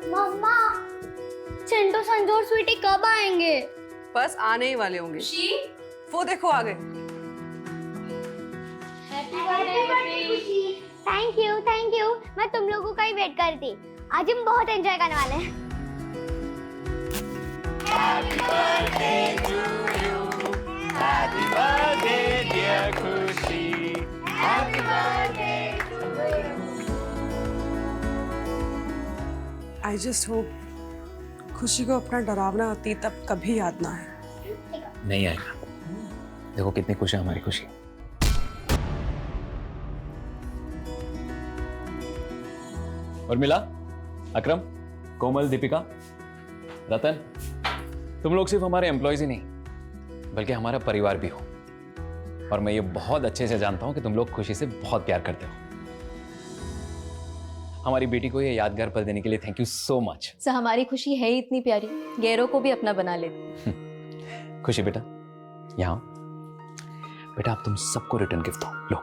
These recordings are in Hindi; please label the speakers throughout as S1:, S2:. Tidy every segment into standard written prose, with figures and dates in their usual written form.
S1: मम्मा, चिंटू, संजू और स्वीटी कब आएंगे?
S2: बस आने ही वाले होंगे। वो देखो आ गए।
S1: Thank you. मैं तुम लोगों का ही वेट कर रही थी। आज हम बहुत एंजॉय करने वाले हैं।
S3: Happy birthday to you. Happy birthday dear Khushi. Happy birthday to you.
S2: I just hope खुशी को अपना डरावना अतीत अब कभी याद ना आए।
S4: नहीं आएगा। देखो कितनी खुश है हमारी खुशी। उर्मिला, अकरम, कोमल, दीपिका, रतन, तुम लोग सिर्फ हमारे एम्प्लॉयज ही नहीं बल्कि हमारा परिवार भी हो। और मैं ये बहुत अच्छे से जानता हूं कि तुम लोग खुशी से बहुत प्यार करते हो। हमारी बेटी को ये यादगार पल देने के लिए thank you so much.
S5: Sir, हमारी खुशी है ही इतनी प्यारी, गैरों को भी अपना बना लेती।
S4: खुशी बेटा, यहाँ बेटा, आप तुम सबको रिटर्न गिफ्ट दो। लो।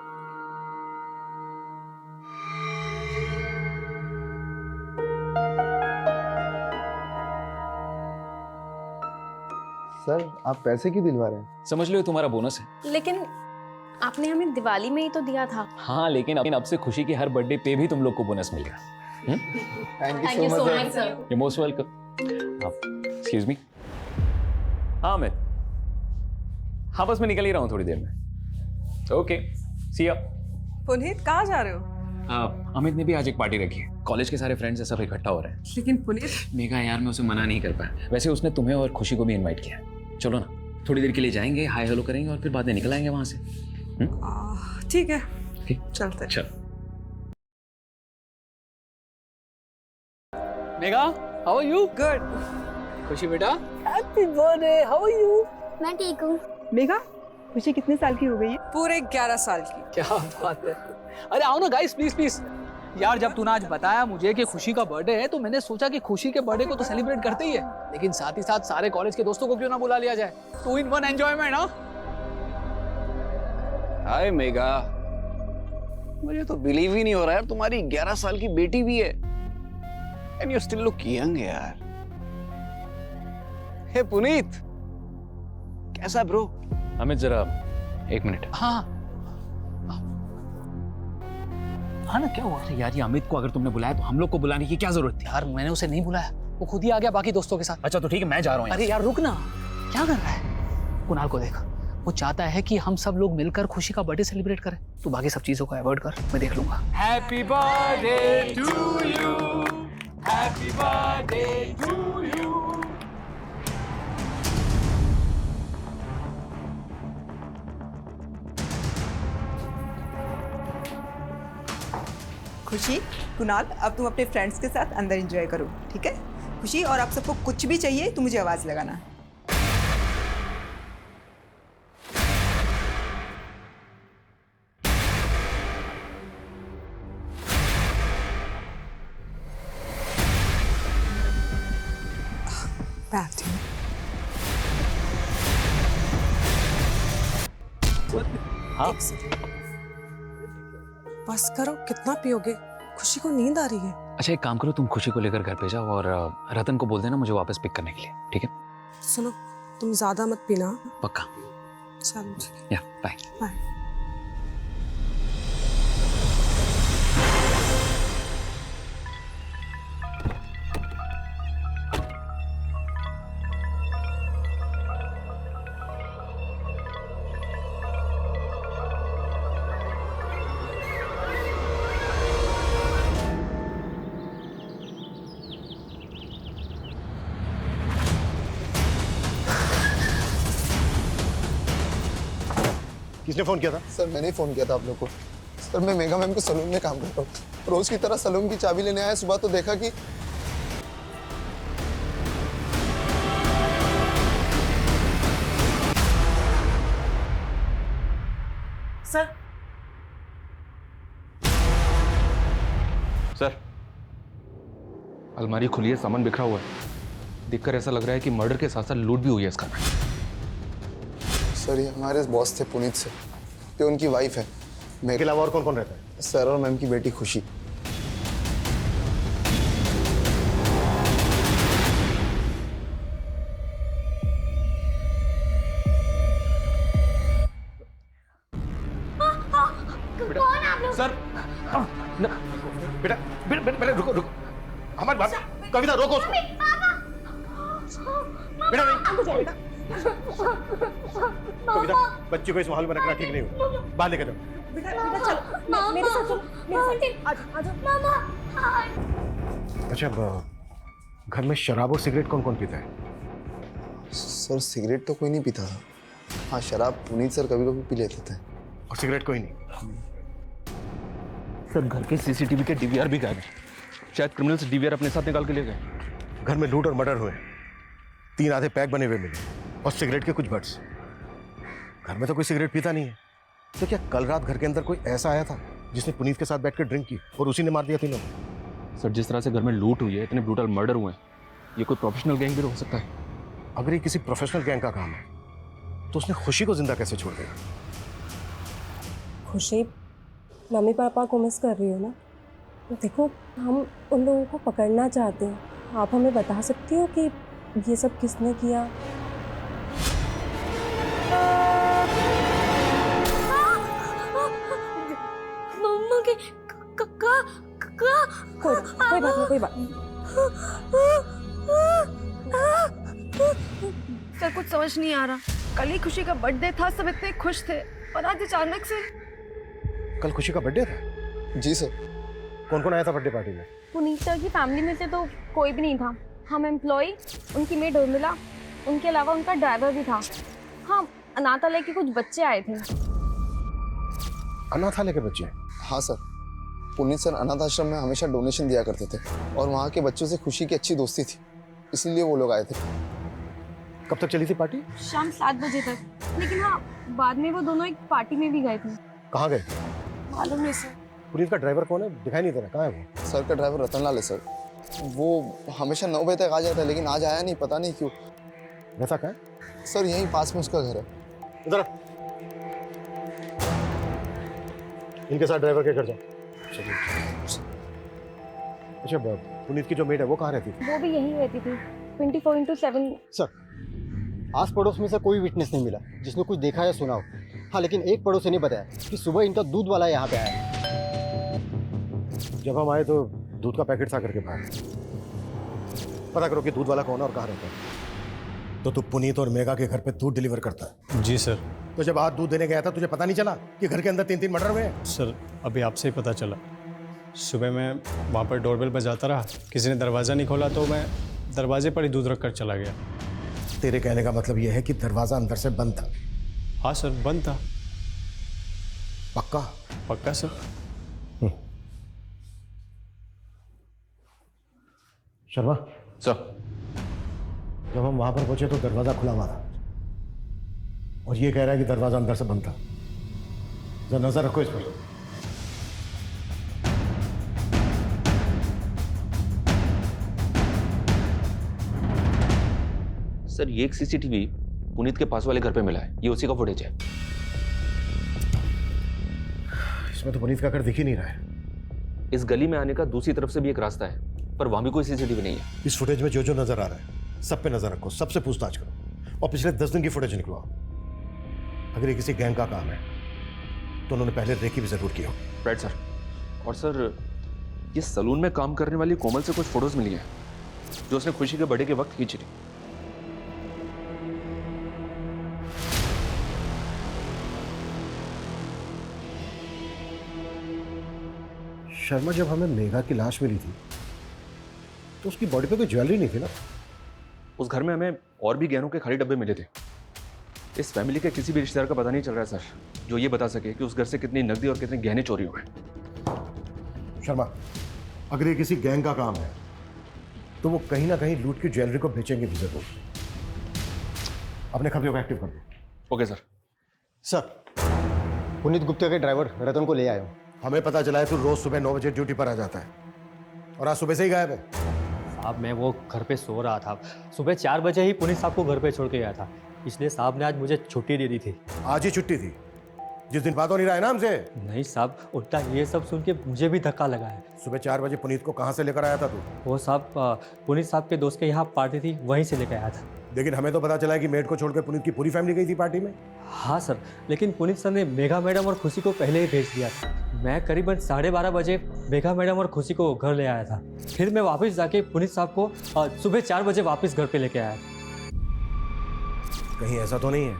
S6: सर, आप पैसे क्यों दिलवा रहे हैं?
S4: समझ लो ये तुम्हारा बोनस है।
S5: लेकिन आपने हमें दिवाली में ही तो दिया था।
S4: हाँ, लेकिन अब से खुशी की हर बर्थडे पे भी तुम लोग को बोनस मिलेगा।
S6: Thank you so much
S5: sir.
S4: You're most welcome. Excuse me. हाँ अमित, हाँ बस मैं निकल ही रहा हूँ थोड़ी देर में। Okay, see ya.
S2: पुनीत कहाँ जा रहे हो?
S4: अमित ने भी आज एक पार्टी रखी है। कॉलेज के सारे फ्रेंड्स सब इकट्ठा हो रहे हैं।
S2: लेकिन पुनीत,
S4: मेघा यार, मैं उसे मना नहीं कर पाया। वैसे उसने तुम्हें और खुशी को भी इनवाइट किया है। चलो ना, थोड़ी देर के लिए जाएंगे, हाय हेलो करेंगे और फिर बाद में निकल आएंगे वहां से।
S2: ठीक है,
S4: ठीक,
S2: चलते हैं।
S4: चल।
S3: Megha, how are you?
S2: Good.
S3: खुशी बेटा, Happy birthday. How are you?
S1: मैं ठीक हूँ।
S2: मेघा, खुशी कितने साल की हो गई है? पूरे 11 साल की।
S3: क्या बात है। अरे आओ ना गाइस, प्लीज प्लीज। यार जब तूने आज बताया मुझे कि खुशी का बर्थडे है तो मैंने सोचा कि खुशी के बर्थडे को तो सेलिब्रेट करते ही है, लेकिन साथ ही साथ सारे कॉलेज के दोस्तों को क्यों ना बुला लिया जाए। 2 in 1 एंजॉयमेंट। हाँ
S7: हाय मेघा, मुझे तो बिलीव ही नहीं हो रहा यार, तुम्हारी 11 साल की बेटी भी है। And you still look young यार। हे पुनीत, कैसा ब्रो?
S4: अमित जरा 1 मिनट।
S3: हाँ हाँ ना, क्या हुआ?
S4: अरे यार, ये अमित को अगर तुमने बुलाया तो हम लोग को बुलाने की क्या जरूरत थी?
S3: यार मैंने उसे नहीं बुलाया, वो खुद ही आ गया बाकी दोस्तों के साथ।
S4: अच्छा तो ठीक है, मैं जा रहा हूँ।
S3: अरे यार रुक ना, क्या कर रहा है? कुणाल को देख, वो चाहता है कि हम सब लोग मिलकर खुशी का बर्थडे सेलिब्रेट करें। तू बाकी सब चीजों को अवॉइड कर, मैं देख लूंगा।
S7: Happy birthday to you, happy birthday to you.
S8: Khushi, Kunal, अब तुम अपने फ्रेंड्स के साथ अंदर एंजॉय करो, ठीक है? खुशी, और आप सबको कुछ भी चाहिए तो मुझे आवाज लगाना।
S4: हाँ?
S2: बस करो, कितना पियोगे? खुशी को नींद आ रही है।
S4: अच्छा एक काम करो, तुम खुशी को लेकर घर पे जाओ और रतन को बोल देना मुझे वापस पिक करने के लिए, ठीक है?
S2: सुनो, तुम ज्यादा मत पीना।
S4: पक्का?
S2: चलो ठीक है,
S4: या बाय।
S2: बाय।
S6: किसने फोन किया था?
S9: सर मैंने ही फोन किया था आप लोग को। सर मैं मेघा मैम के सलून में काम करता हूँ। रोज की तरह सलून की चाबी लेने आया, सुबह तो देखा कि
S10: सर, अलमारी खुली है, सामान बिखरा हुआ है। देखकर ऐसा लग रहा है कि मर्डर के साथ साथ लूट भी हुई है इसका।
S9: सर ये हमारे बॉस थे पुनीत से, ये उनकी वाइफ है।
S6: मेरे अलावा और कौन कौन रहता है?
S9: सर और मैम की बेटी खुशी।
S1: आप लोग?
S10: सर
S6: बेटा बेटा बेटा बेटा, रुको रुको, हमारी बात, कविता रोको उसको। बेटा नहीं, कविता बच्चे को इस माहौल में रखना ठीक नहीं होगा, बाहर लेकर जाओ।
S1: मेरे साथ चलो, मेरे साथ मामा।
S6: अच्छा, घर में शराब और सिगरेट कौन कौन पीता है?
S9: सर सिगरेट तो कोई नहीं पीता था। हाँ शराब पुनीत सर कभी कभी पी लेते थे।
S6: और सिगरेट कोई नहीं?
S10: सर घर के सीसीटीवी के डीवीआर भी गायब है। शायद क्रिमिनल्स डीवीआर अपने साथ निकाल के ले गए।
S6: घर में लूट और मर्डर हुए, 3 आधे पैक बने हुए मिले और सिगरेट के कुछ बट्स। घर में तो कोई सिगरेट पीता नहीं है, तो क्या कल रात घर के अंदर कोई ऐसा आया था जिसने पुनीत के साथ बैठकर ड्रिंक की और उसी ने मार दिया तीनों?
S10: सर जिस तरह से घर में लूट हुई है, इतने ब्रूटल मर्डर हुए हैं, ये कोई प्रोफेशनल गैंग भी तो हो सकता है।
S6: अगर ये किसी प्रोफेशनल गैंग का काम है तो उसने खुशी को जिंदा कैसे छोड़ दिया?
S2: खुशी, मम्मी पापा को मिस कर रही हो ना? देखो हम उन लोगों को पकड़ना चाहते हैं, आप हमें बता सकती हो कि ये सब किसने किया?
S1: मम्मा के
S2: कोई बात नहीं, कोई बात नहीं।
S5: सर कुछ समझ नहीं आ रहा। कल ही खुशी का बर्थडे था, सब इतने खुश थे और आज अचानक से।
S6: कल खुशी का बर्थडे था?
S9: जी सर।
S6: कौन कौन आया था बर्थडे पार्टी में?
S5: पुनीत सर की फैमिली में से तो कोई भी नहीं था। हम एम्प्लॉय, उनकी मेड उर्मिला, उनके अलावा उनका ड्राइवर भी था। हाँ, अनाथालय के कुछ बच्चे आए थे।
S6: अनाथालय के बच्चे?
S9: हाँ सर, पुनीत सर अनाथ आश्रम में हमेशा डोनेशन दिया करते थे और वहाँ के बच्चों से खुशी की अच्छी दोस्ती थी, इसीलिए वो लोग आए थे।
S6: कब तक चली थी पार्टी?
S5: शाम 7 बजे तक। लेकिन हाँ, बाद में वो दोनों एक पार्टी में भी गए थे।
S6: कहाँ गए?
S5: मालूम नहीं सर।
S6: पुनीत का ड्राइवर कौन है? दिखाई नहीं दे रहा, कहाँ है वो?
S9: सर का ड्राइवर रतनलाल है सर। वो हमेशा 9 बजे तक आ जाता है, लेकिन आज आया नहीं, पता नहीं क्यों।
S6: वैसा कहाँ है?
S9: सर यहीं पास में उसका घर है।
S6: इधर आ। इनके साथ ड्राइवर के घर जाओ। अच्छा, पुनीत की जो मेड है वो कहाँ रहती थी?
S5: वो भी यहीं रहती थी, 24/7।
S11: सर आस पड़ोस में से कोई विटनेस नहीं मिला जिसने कुछ देखा या सुना हो। हाँ, लेकिन एक पड़ोसी ने बताया कि सुबह इनका दूध वाला यहाँ पे आया।
S6: जब हम आए तो दूध का पैकेट सा करके बाहर। पता करो कि दूध वाला कौन है और कहाँ रहता है। तो तू पुनीत और मेगा के घर पे दूध डिलीवर करता है?
S11: जी सर।
S6: तो जब आज दूध देने गया था तुझे पता नहीं चला कि घर के अंदर 3-3 मर्डर हुए हैं?
S11: सर अभी आपसे ही पता चला। सुबह मैं वहाँ पर डोरबेल बजाता रहा, किसी ने दरवाज़ा नहीं खोला तो मैं दरवाजे पर ही दूध रख कर चला गया।
S6: तेरे कहने का मतलब यह है कि दरवाजा अंदर से बंद था?
S11: हाँ सर, बंद था।
S6: पक्का?
S11: पक्का सर।
S6: शर्मा
S10: सर
S6: जब हम वहां पर पहुंचे तो दरवाजा खुला हुआ था और ये कह रहा है कि दरवाजा अंदर से बंद था। जरा नजर रखो इस पर।
S10: सर ये एक सीसीटीवी पुनीत के पास वाले घर पे मिला है, ये उसी का फुटेज है।
S6: इसमें तो पुनीत का घर दिख ही नहीं रहा है।
S10: इस गली में आने का दूसरी तरफ से भी एक रास्ता है, पर वहां भी कोई सीसीटीवी नहीं है।
S6: इस फुटेज में जो जो नजर आ रहा है सब पे नजर रखो, सबसे पूछताछ करो और पिछले 10 दिन की फुटेज निकलवाओ। अगर ये किसी गैंग का काम है तो उन्होंने पहले रेकी भी जरूर की हो।
S10: Right sir. और सर ये सलून में काम करने वाली कोमल से कुछ फोटोज मिली है जो उसने खुशी के बर्थडे के वक्त खींची थी।
S6: शर्मा, जब हमें मेघा की लाश मिली थी तो उसकी बॉडी पे कोई ज्वेलरी नहीं थी ना?
S10: उस घर में हमें और भी गहनों के खाली डब्बे मिले थे। इस फैमिली के किसी भी रिश्तेदार का पता नहीं चल रहा है सर, जो ये बता सके कि उस घर से कितनी नकदी और कितने गहने चोरी हुए।
S6: शर्मा, अगर ये किसी गैंग का काम है तो वो कहीं ना कहीं लूट की ज्वेलरी को बेचेंगे भी जरूर। अपने खबरों को एक्टिव कर दो।
S10: Okay sir.
S11: Sir Puneet Gupta के ड्राइवर रतन को ले आयो।
S6: हमें पता चला है तू रोज सुबह 9 बजे ड्यूटी पर आ जाता है और आज सुबह से ही गायब है।
S11: साहब मैं वो घर पे सो रहा था, सुबह 4 बजे ही पुनीत साहब को घर पे छोड़ के गया था, इसलिए साहब ने आज मुझे छुट्टी दे दी थी।
S6: आज ही छुट्टी थी? जिस दिन बात हो नहीं रहा है ना हमसे?
S11: नहीं साहब, उल्टा ये सब सुन के मुझे भी धक्का लगा है।
S6: सुबह 4 बजे पुनीत को कहाँ से लेकर आया था तू?
S11: वो साहब पुनीत साहब के दोस्त के यहाँ पार्टी थी, वहीं से लेकर आया था।
S6: लेकिन हमें तो पता चला है कि मेड को छोड़कर पुनीत की पूरी फैमिली गई थी पार्टी में।
S11: हाँ सर, लेकिन पुनीत सर ने मेघा मैडम और खुशी को पहले ही भेज दिया था।
S12: मैं करीबन 12:30 बजे मेघा मैडम और खुशी को घर ले आया था। फिर मैं वापस जाके पुनीत साहब को सुबह 4 बजे वापस घर पे लेके आया।
S6: कहीं ऐसा तो नहीं है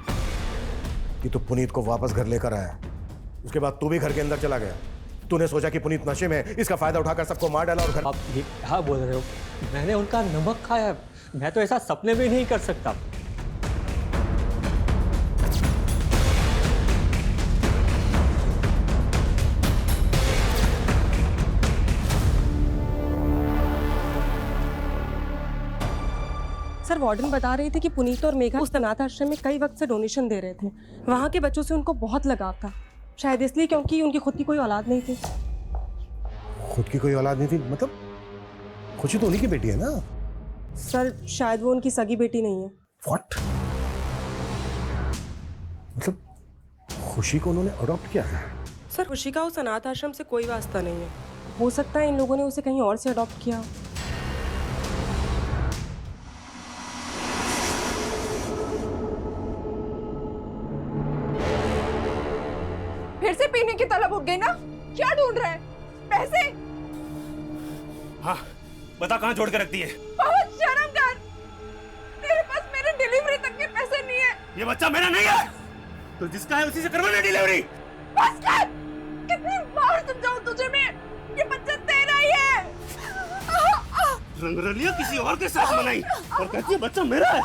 S6: कि तू पुनीत को वापस घर लेकर आया, उसके बाद तू भी घर के अंदर चला गया? तूने सोचा कि पुनीत नशे में इसका फायदा उठाकर सबको मार डाला और घर...
S12: आप ये क्या बोल रहे हो? मैंने उनका नमक खाया, मैं तो ऐसा सपने में नहीं कर सकता।
S2: सर वार्डन बता रही थी कि पुनीत और मेघा उस अनाथ आश्रम में कई वक्त से डोनेशन दे रहे थे। वहाँ के बच्चों से उनको बहुत लगाव था, शायद इसलिए क्योंकि उनकी खुद की कोई औलाद नहीं थी।
S6: खुद की कोई औलाद नहीं थी मतलब? खुशी तो उन्हीं की बेटी है ना?
S2: सर शायद वो उनकी सगी बेटी नहीं है।
S6: व्हाट? मतलब खुशी को उन्होंने अडॉप्ट किया है?
S2: सर खुशी का उस अनाथ आश्रम से कोई वास्ता नहीं है, हो सकता है इन लोगों ने उसे कहीं और से अडॉप्ट किया।
S8: फिर से पीने की तलब उठ गई ना? क्या ढूंढ रहे हैं? पैसे?
S13: हाँ, बता कहाँ जोड़ के रख दिए?
S8: बहुत शर्म कर, तेरे पास मेरे डिलीवरी तक के पैसे नहीं है।
S13: ये बच्चा मेरा नहीं है, तो जिसका है उसी से करवाना डिलीवरी।
S8: बस कर, कितनी बार समझाऊं तुझे मैं, ये बच्चा तेरा ही है।
S13: रंगरलिया किसी और के साथ मनाई और कहती है बच्चा मेरा है।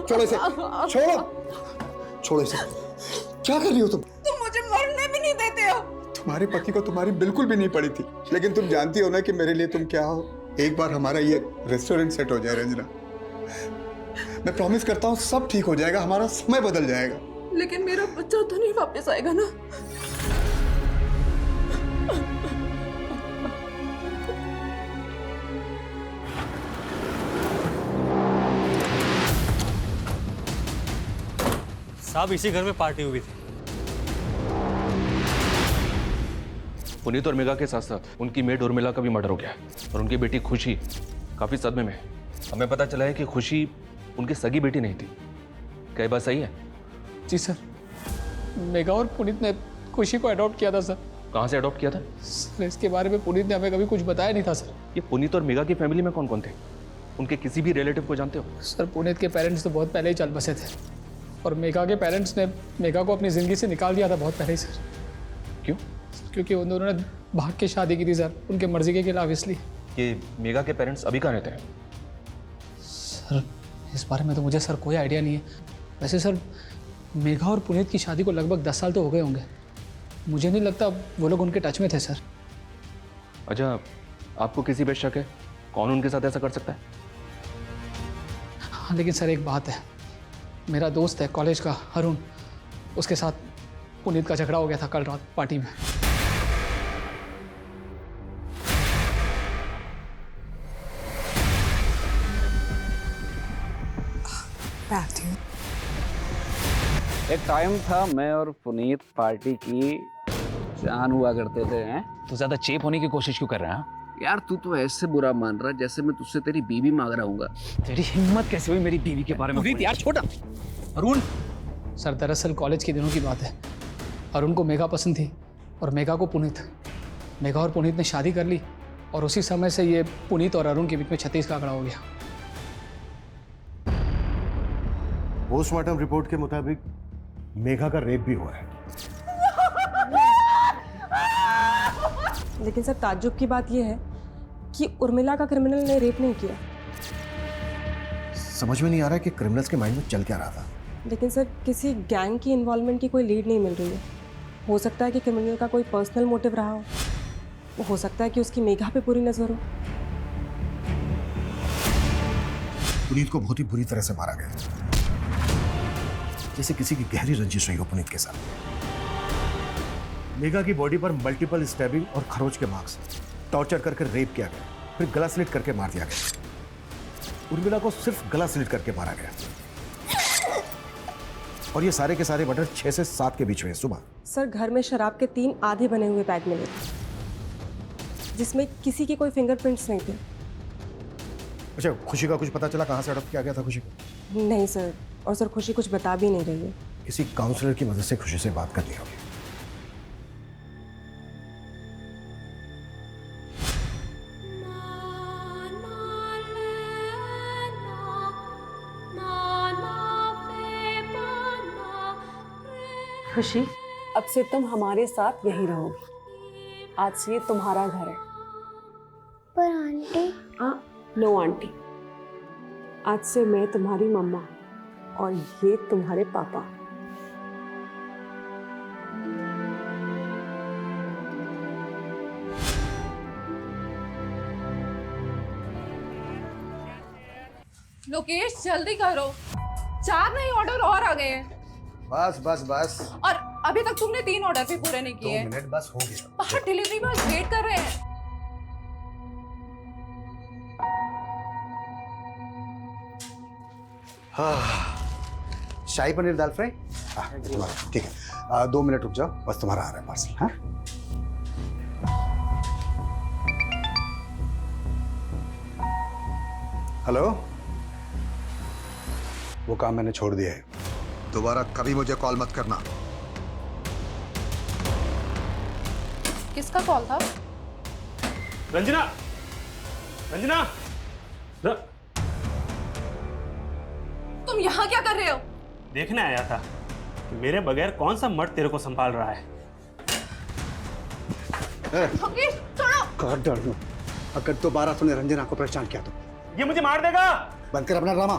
S9: छोड़ो इसे, छोड़ो इसे। क्या कर रही हो तुम?
S8: तुम मुझे मरने भी नहीं देते हो।
S9: तुम्हारे पति को तुम्हारी बिल्कुल भी नहीं पड़ी थी, लेकिन तुम जानती हो ना कि मेरे लिए तुम क्या हो। एक बार हमारा ये रेस्टोरेंट सेट हो जाए रंजना, मैं प्रॉमिस करता हूँ सब ठीक हो जाएगा, हमारा समय बदल जाएगा।
S8: लेकिन मेरा बच्चा तो नहीं वापस आएगा ना?
S12: साहब इसी घर में पार्टी हुई थी।
S10: पुनीत और मेघा के साथ साथ उनकी मेड उर्मिला का भी मर्डर हो गया और उनकी बेटी खुशी काफी सदमे में है। हमें पता चला है कि खुशी उनकी सगी बेटी नहीं थी। क्या ये बात सही है?
S3: जी सर, मेघा और पुनीत ने खुशी को अडॉप्ट किया था सर।
S10: कहाँ से अडॉप्ट किया था?
S3: सर इसके बारे में पुनीत ने हमें कभी कुछ बताया नहीं था सर।
S10: ये पुनीत और मेघा की फैमिली में कौन कौन थे? उनके किसी भी रिलेटिव को जानते हो?
S3: सर पुनीत के पेरेंट्स तो बहुत पहले ही चल बसे थे और मेघा के पेरेंट्स ने मेघा को अपनी ज़िंदगी से निकाल दिया था बहुत पहले ही सर।
S10: क्यों?
S3: क्योंकि उन दोनों ने भाग के शादी की थी सर, उनके मर्जी के खिलाफ। इसलिए
S10: ये मेघा के पेरेंट्स अभी कहाँ रहते हैं?
S3: सर इस बारे में तो मुझे सर कोई आइडिया नहीं है। वैसे सर मेघा और पुनीत की शादी को लगभग 10 साल तो हो गए होंगे। मुझे नहीं लगता वो लोग उनके टच में थे सर।
S10: अच्छा, आपको किसी पे शक है? कौन उनके साथ ऐसा कर सकता है?
S3: हाँ लेकिन सर एक बात है, मेरा दोस्त है कॉलेज का अरुण, उसके साथ पुनीत का झगड़ा हो गया था कल रात पार्टी में।
S7: एक टाइम था मैं और पुनीत पार्टी की जान हुआ करते थे। हैं
S4: तो ज्यादा चेप होने की कोशिश क्यों कर रहा है?
S7: यार तू तो ऐसे बुरा मान रहा है जैसे मैं तुझसे तेरी बीवी मांग रहा हूँ।
S4: तेरी हिम्मत कैसे हुई मेरी बीवी के बारे में?
S3: पुनीत यार छोटा। अरुण सर दरअसल कॉलेज के दिनों की बात है। अरुण को मेघा पसंद थी और मेघा को पुनीत। मेघा और पुनीत ने शादी कर ली और उसी समय से ये पुनीत और अरुण के बीच में 36 का आंकड़ा हो गया।
S6: पोस्टमार्टम रिपोर्ट के मुताबिक मेघा का रेप भी हुआ है।
S2: लेकिन सर ताज्जुब की बात यह है कि उर्मिला का क्रिमिनल ने रेप नहीं किया।
S6: समझ में नहीं आ रहा है कि क्रिमिनल्स के माइंड में चल क्या रहा था।
S2: लेकिन सर किसी गैंग की इन्वॉल्वमेंट की कोई लीड नहीं मिल रही है। हो सकता है कि क्रिमिनल का कोई पर्सनल मोटिव रहा हो सकता है कि उसकी मेघा पे पूरी नजर हो।
S6: पुनीत को बहुत ही बुरी तरह से मारा गया, जैसे किसी की गहरी रंजिश हुई हो पुनीत के साथ। मेघा की बॉडी पर मल्टीपल स्टैबिंग और खरोच के मार्क्स, टॉर्चर करके रेप किया गया, फिर गला स्लिट करके मार दिया गया। उर्मिला को सिर्फ गला स्लिट करके मारा गया और ये सारे के सारे मर्डर 6 से 7 के बीच में सुबह।
S2: सर घर में शराब के 3 आधे बने हुए बैग मिले थे जिसमें किसी के कोई फिंगरप्रिंट्स नहीं थे।
S6: अच्छा खुशी का कुछ पता चला? कहाँ से अडॉप्ट किया गया था खुशी को?
S2: नहीं सर, और सर खुशी कुछ बता भी नहीं रही है।
S6: किसी काउंसलर की मदद से खुशी से बात कर लिया होगी।
S14: खुशी, अब से तुम हमारे साथ यहीं रहोगी। आज से ये तुम्हारा घर है।
S1: पर आंटी,
S14: नो आंटी, आज से मैं तुम्हारी मम्मा और ये तुम्हारे पापा।
S5: लोकेश जल्दी करो, 4 नए ऑर्डर और आ गए हैं।
S6: बस बस बस,
S5: और अभी तक तुमने 3 ऑर्डर भी पूरे नहीं
S6: 2
S5: किए।
S6: मिनट बस हो गया।
S5: बाहर डिलीवरी बॉय वेट कर रहे हैं।
S6: शाही पनीर दाल फ्राई, ठीक है। 2 मिनट रुक जाओ, बस तुम्हारा आ रहा है पार्सल। हाँ, हेलो, वो काम मैंने छोड़ दिया है, दोबारा कभी मुझे कॉल मत करना।
S5: किसका कॉल था?
S13: रंजना, रंजना,
S5: तुम यहाँ क्या कर रहे हो?
S13: देखने आया था कि मेरे बगैर कौन सा मर्द तेरे को संभाल रहा है।
S5: लोकेश छोड़ो।
S6: कर डर लूं। अगर दोबारा तूने रंजना को परेशान किया तो
S13: ये मुझे मार देगा।
S6: बंद कर अपना ड्रामा।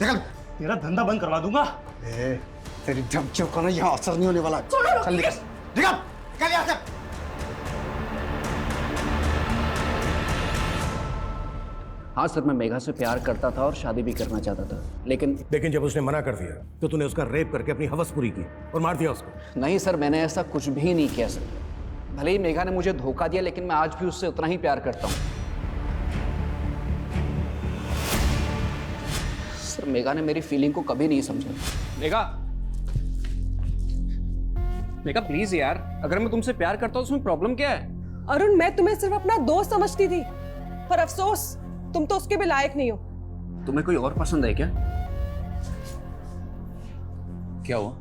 S6: निकल।
S13: तेरा धंधा बंद करवा दूंगा।
S6: तेरी धमकियों का ना यहाँ असर नहीं होने वाला। चल निकल, निकल, निकल यहाँ से।
S7: हाँ सर, मैं मेघा से प्यार करता था और शादी भी करना चाहता था, लेकिन
S6: जब उसने मना कर दिया तो तूने उसका रेप करके अपनी हवस पूरी की और मार दिया उसको।
S7: नहीं सर, मैंने ऐसा कुछ भी नहीं किया सर। भले ही मेघा ने मुझे धोखा दिया, लेकिन मैं आज भी उससे उतना ही प्यार करता हूँ। सर, मेघा ने मेरी फीलिंग को कभी नहीं समझा।
S10: मेघा, मेघा प्लीज यार, अगर मैं तुमसे प्यार करता हूँ उसमें प्रॉब्लम क्या है?
S14: अरुण, मैं तुम्हें सिर्फ अपना दोस्त समझती थी, पर अफसोस तुम तो उसके भी लायक नहीं हो।
S7: तुम्हें कोई और पसंद है क्या?
S10: क्या हुआ?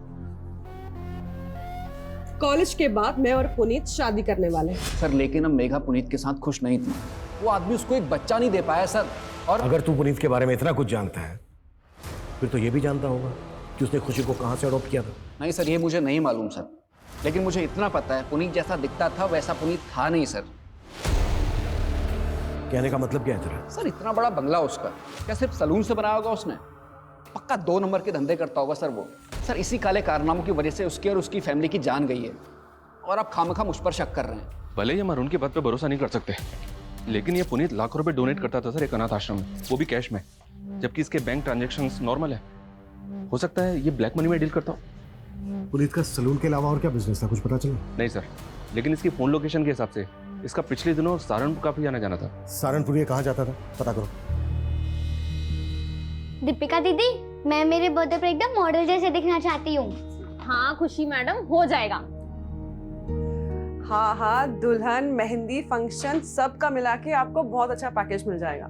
S14: कॉलेज के बाद मैं और पुनीत शादी करने वाले हैं।
S7: सर, लेकिन अब मेघा पुनीत के साथ खुश नहीं थी। वो आदमी उसको एक बच्चा नहीं दे पाया सर। और
S6: अगर तू पुनीत के बारे में इतना कुछ जानता है फिर तो ये भी जानता होगा कि उसने खुशी को कहां से अडॉप्ट किया था।
S7: नहीं सर, ये मुझे नहीं मालूम सर, लेकिन मुझे इतना पता है पुनीत जैसा दिखता था वैसा पुनीत था नहीं सर।
S6: कहने का मतलब क्या है तेरा?
S7: सर, इतना बड़ा बंगला उसका, क्या सिर्फ सलून से बनाया होगा उसने? पक्का 2 नंबर के धंधे करता होगा सर वो। सर, इसी काले कारनामों की वजह से उसकी और उसकी फैमिली की जान गई है, और आप खामखा मुझ पर शक कर रहे हैं।
S10: भले ही हम अरुण की बात पे भरोसा नहीं कर सकते, लेकिन ये पुनीत लाखों रुपए डोनेट करता था सर एक अनाथ आश्रम में, वो भी कैश में, जबकि इसके बैंक ट्रांजैक्शंस नॉर्मल है। हो सकता है ये ब्लैक मनी में डील करता हो।
S6: पुनीत का सलून के अलावा और क्या बिजनेस था, कुछ पता चला?
S10: नहीं सर, लेकिन इसकी फोन लोकेशन के हिसाब से इसका पिछले दिनों सहारनपुर काफी आना जाना था।
S6: सहारनपुर ये कहाँ जाता था, पता करो।
S1: दीपिका दीदी, मैं मेरे बर्थडे पर एकदम मॉडल जैसे दिखना चाहती हूँ।
S5: हाँ खुशी मैडम, हो जाएगा।
S14: हाँ हाँ, दुल्हन, मेहंदी, फंक्शन सब का मिला के आपको बहुत अच्छा पैकेज मिल जाएगा।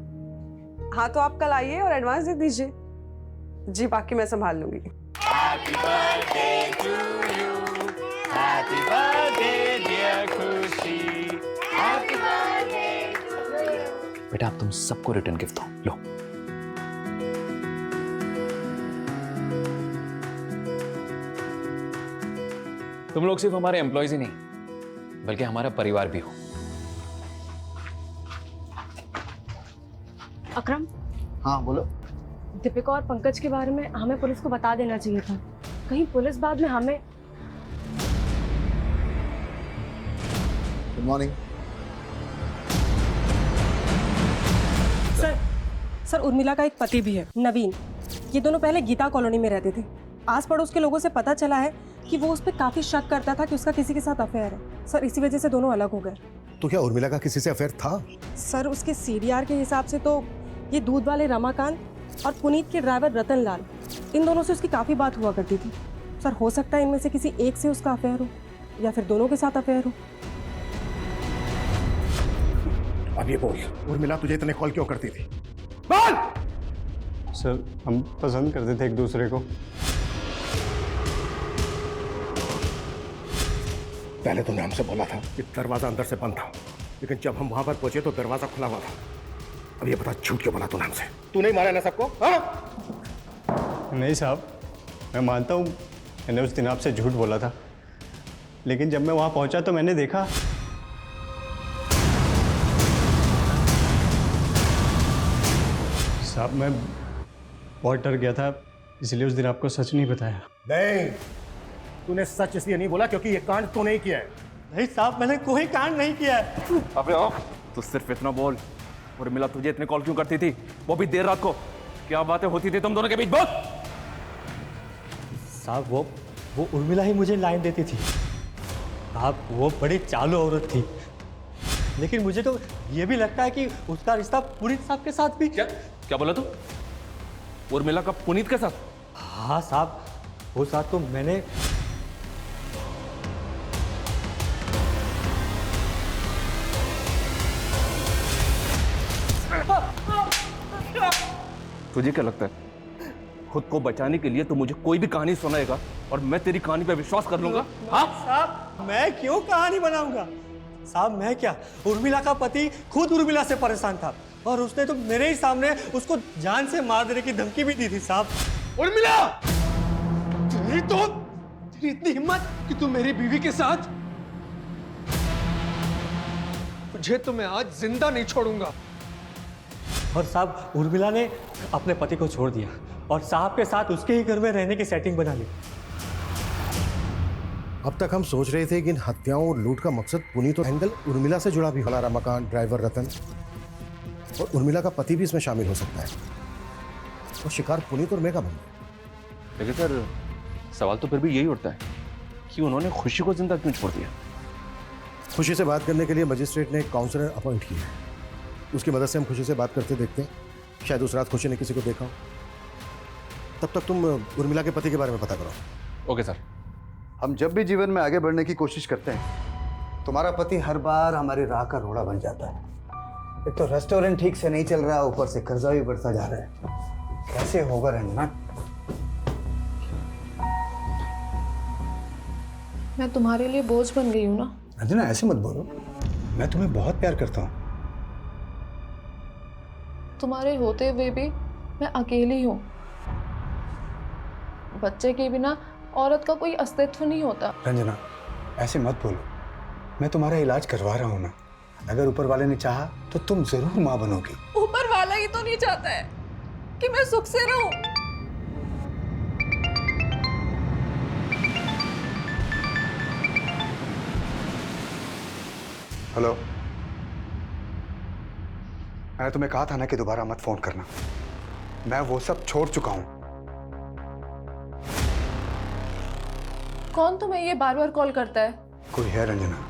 S14: हाँ तो आप कल आइए और एडवांस दे दीजिए। जी, बाकी मैं संभाल लूंगी।
S15: Happy birthday to you. Happy birthday dear खुशी. Happy birthday to you.
S7: बेटा, आप तुम सबको रिटर्न गिफ्ट दो, लो।
S4: तुम लोग सिर्फ हमारे एम्प्लॉयज ही नहीं बल्कि हमारा परिवार भी हो।
S5: अकरम,
S6: हाँ बोलो।
S5: दीपिका और पंकज के बारे में हमें पुलिस को बता देना चाहिए था, कहीं पुलिस बाद में हमें।
S6: गुड मॉर्निंग
S2: सर, उर्मिला का एक पति भी है, नवीन। ये दोनों पहले गीता कॉलोनी में रहते थे। आस पड़ोस के लोगों से पता चला है कि वो उस पर काफी शक करता था कि उसका किसी के साथ अफेयर है। सर, इसी वजह से दोनों अलग हो गए।
S6: तो क्या उर्मिला का किसी से अफेयर था?
S2: सर, उसके सीडीआर के हिसाब से तो ये दूध वाले रमाकांत और पुनीत के ड्राइवर रतन लाल, इन दोनों से उसकी काफ़ी बात हुआ करती थी। सर, हो सकता है इनमें से किसी एक से उसका अफेयर हो या फिर दोनों के साथ अफेयर हो।
S6: अब ये बोल, उर्मिला तुझे इतने कॉल क्यों करती थी? बोल!
S11: सर हम पसंद करते थे एक दूसरे को।
S6: पहले तूने हमसे बोला था कि दरवाजा अंदर से बंद था, लेकिन जब हम वहां पर पहुंचे तो दरवाजा खुला हुआ था। अब ये बता झूठ क्यों बोला तूने हमसे? तू नहीं मारा ना सबको? हाँ?
S11: नहीं साहब, मैं मानता हूँ मैंने उस दिन आपसे झूठ बोला था, लेकिन जब मैं वहाँ पहुँचा तो मैंने देखा साहब मैं बहुत डर गया था, इसलिए उस दिन आपको सच नहीं बताया।
S6: नहीं, तूने सच इसलिए नहीं बोला क्योंकि ये कांड तूने ही किया है।
S11: नहीं साहब, मैंने कोई कांड नहीं किया है।
S10: अबे ओ, तू सिर्फ इतना बोल। उर्मिला तुझे इतने कॉल क्यों करती थी, वो भी देर रात को? क्या बातें होती थी तुम दोनों के बीच? बोल।
S12: साहब वो उर्मिला ही मुझे लाइन देती थी। साहब वो बड़ी चालू औरत थी, लेकिन मुझे तो ये भी लगता है कि उसका रिश्ता पुनीत साहब के साथ भी।
S10: क्या बोला तू? उर्मिला का पुनीत के साथ?
S12: हाँ साहब, वो साथ तो मैंने
S10: तुझे क्या लगता है खुद को बचाने के लिए तू मुझे कोई भी कहानी सुनाएगा और मैं तेरी कहानी पे विश्वास कर लूंगा? हाँ
S11: साहब, मैं क्यों कहानी बनाऊंगा? साहब मैं क्या, उर्मिला का पति खुद उर्मिला से परेशान था और उसने तो मेरे ही सामने उसको जान से मार देने की धमकी भी दी थी साहब।
S15: उर्मिला, तेरी इतनी हिम्मत कि तू मेरी बीवी के साथ? तुझे तो मैं आज जिंदा नहीं छोड़ूंगा।
S12: और साहब उर्मिला ने अपने पति को छोड़ दिया और साहब के साथ उसके ही घर में रहने की सेटिंग बना ली।
S6: अब तक हम सोच रहे थे कि इन हत्याओं और लूट का मकसद पुनीत और एंगल उर्मिला से जुड़ा भी। हमारा मकान, ड्राइवर रतन और उर्मिला का पति भी इसमें शामिल हो सकता है और शिकार पुनीत और मेघा बन गए।
S10: लेकिन सर सवाल तो फिर भी यही उठता है कि उन्होंने खुशी को जिंदा क्यों छोड़ दिया?
S6: खुशी से बात करने के लिए मजिस्ट्रेट ने एक काउंसलर अपॉइंट किया है। उसकी मदद से हम खुशी से बात करते देखते हैं। शायद उस रात खुशी ने किसी को देखा हो। तब तक तुम उर्मिला के पति के बारे में पता करो।
S10: Okay sir.
S16: हम जब भी जीवन में आगे बढ़ने की कोशिश करते हैं, तुम्हारा पति हर बार हमारी राह का रोड़ा बन जाता है। एक तो रेस्टोरेंट ठीक से नहीं चल रहा, ऊपर से कर्जा भी बढ़ता जा रहा है। कैसे होगा रंजना?
S5: मैं तुम्हारे लिए बोझ बन गई हूँ ना?
S16: रंजना ऐसे मत बोलो, मैं तुम्हें बहुत प्यार करता हूँ।
S5: तुम्हारे होते हुए भी मैं अकेली हूँ। बच्चे के बिना औरत का कोई अस्तित्व नहीं होता।
S16: रंजना ऐसे मत बोलो, मैं तुम्हारा इलाज करवा रहा हूँ ना। अगर ऊपर वाले ने चाहा तो तुम जरूर माँ बनोगी।
S5: ऊपर वाला ही तो नहीं चाहता है कि मैं सुख से रहूं।
S16: हेलो, मैंने तुम्हें कहा था ना कि दोबारा मत फोन करना। मैं वो सब छोड़ चुका हूं।
S5: कौन तुम्हें ये बार बार कॉल करता है?
S16: कोई है रंजना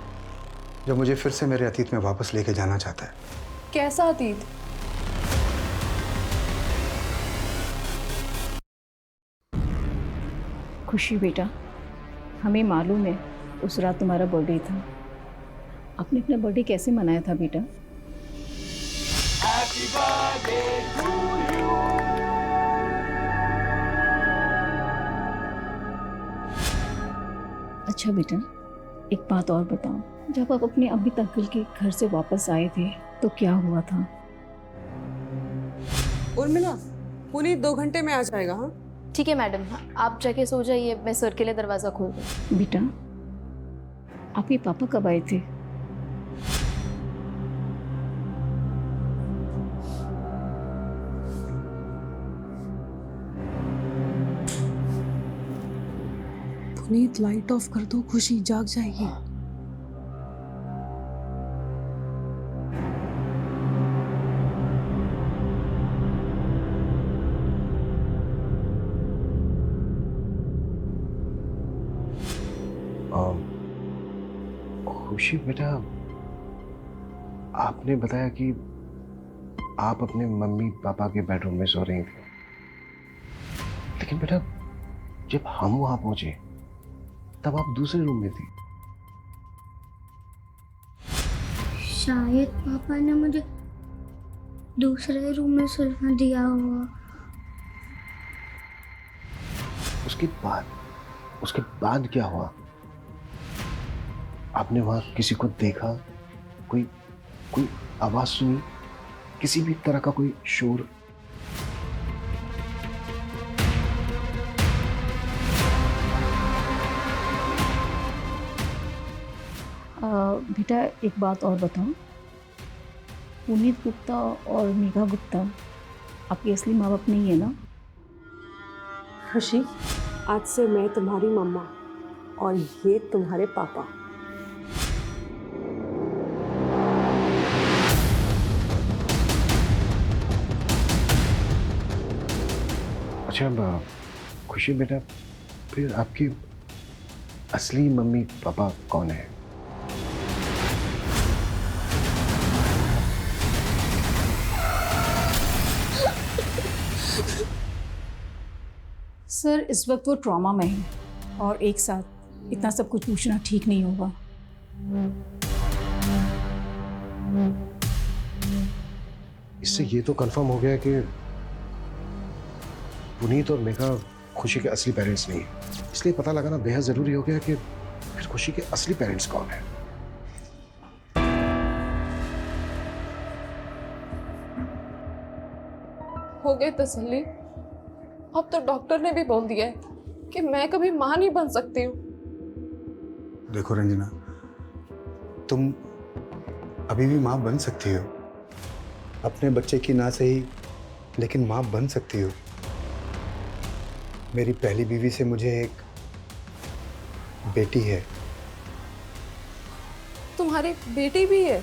S16: जो मुझे फिर से मेरे अतीत में वापस लेके जाना चाहता है।
S5: कैसा अतीत?
S17: खुशी बेटा, हमें मालूम है उस रात तुम्हारा बर्थडे था। आपने अपना बर्थडे कैसे मनाया था बेटा?
S15: Happy birthday to you.
S17: अच्छा बेटा, एक बात और बताओ, जब आप अपने अमित अंकल के घर से वापस आए थे तो क्या हुआ था?
S14: उर्मिला, पुनीत 2 घंटे में आ जाएगा। हाँ
S5: ठीक है मैडम, आप जाके सो जाइए, मैं सर के लिए दरवाजा खोल दूँ।
S17: बेटा, आपके पापा कब आए थे?
S14: पुनीत लाइट ऑफ कर दो, खुशी जाग जाएगी।
S6: खुशी बेटा, आपने बताया कि आप अपने मम्मी पापा के बेडरूम में सो रही थी, लेकिन बेटा जब हम वहां पहुंचे तब आप दूसरे रूम में थी।
S1: शायद पापा ने मुझे दूसरे रूम में सुलवा दिया होगा।
S6: उसके बाद क्या हुआ? आपने वहां किसी को देखा? कोई आवाज सुनी? किसी भी तरह का कोई शोर?
S17: बेटा एक बात और बताओ, पुनीत गुप्ता और मेघा गुप्ता आपके असली माँ बाप नहीं है ना?
S14: खुशी, आज से मैं तुम्हारी मम्मा और ये तुम्हारे पापा।
S6: अच्छा खुशी बेटा, फिर आपकी असली मम्मी पापा कौन है?
S17: सर इस वक्त वो ट्रॉमा में है और एक साथ इतना सब कुछ पूछना ठीक नहीं होगा।
S6: इससे ये तो कंफर्म हो गया कि पुनीत और मेघा खुशी के असली पेरेंट्स नहीं है, इसलिए पता लगाना बेहद जरूरी हो गया कि फिर खुशी के असली पेरेंट्स कौन है।
S14: हो गई तसल्ली। अब तो डॉक्टर ने भी बोल दिया है कि मैं कभी मां नहीं बन सकती हूँ।
S18: देखो रंजना, तुम अभी भी मां बन सकती हो। अपने बच्चे की ना सही, लेकिन मां बन सकती हो। मेरी पहली बीवी से मुझे एक बेटी है।
S14: तुम्हारी बेटी भी है?